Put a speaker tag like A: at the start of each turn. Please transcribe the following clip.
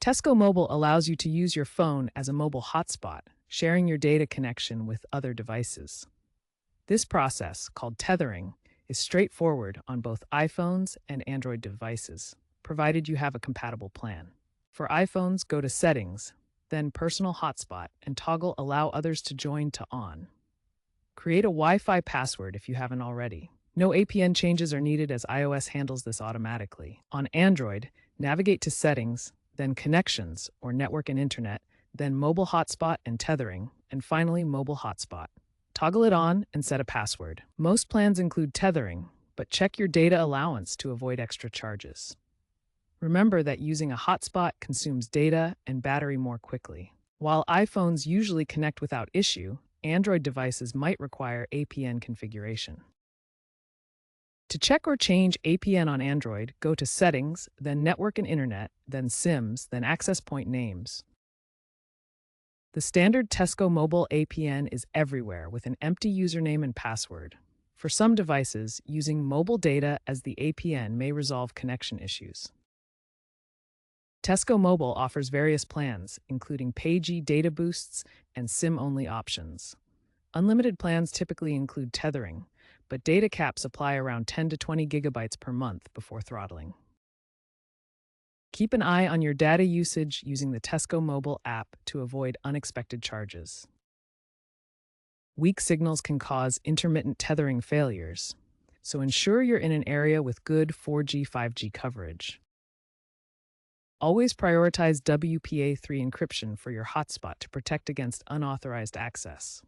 A: Tesco Mobile allows you to use your phone as a mobile hotspot, sharing your data connection with other devices. This process, called tethering, is straightforward on both iPhones and Android devices, provided you have a compatible plan. For iPhones, go to Settings, then Personal Hotspot, and toggle Allow Others to Join to On. Create a Wi-Fi password if you haven't already. No APN changes are needed as iOS handles this automatically. On Android, navigate to Settings, then Connections or Network and Internet, then Mobile Hotspot and Tethering, and finally Mobile Hotspot. Toggle it on and set a password. Most plans include tethering, but check your data allowance to avoid extra charges. Remember that using a hotspot consumes data and battery more quickly. While iPhones usually connect without issue, Android devices might require APN configuration. To check or change APN on Android, go to Settings, then Network and Internet, then SIMs, then Access Point Names. The standard Tesco Mobile APN is everywhere with an empty username and password. For some devices, using mobile data as the APN may resolve connection issues. Tesco Mobile offers various plans, including PayG data boosts and SIM-only options. Unlimited plans typically include tethering, but data caps apply around 10 to 20 gigabytes per month before throttling. Keep an eye on your data usage using the Tesco Mobile app to avoid unexpected charges. Weak signals can cause intermittent tethering failures, so ensure you're in an area with good 4G, 5G coverage. Always prioritize WPA3 encryption for your hotspot to protect against unauthorized access.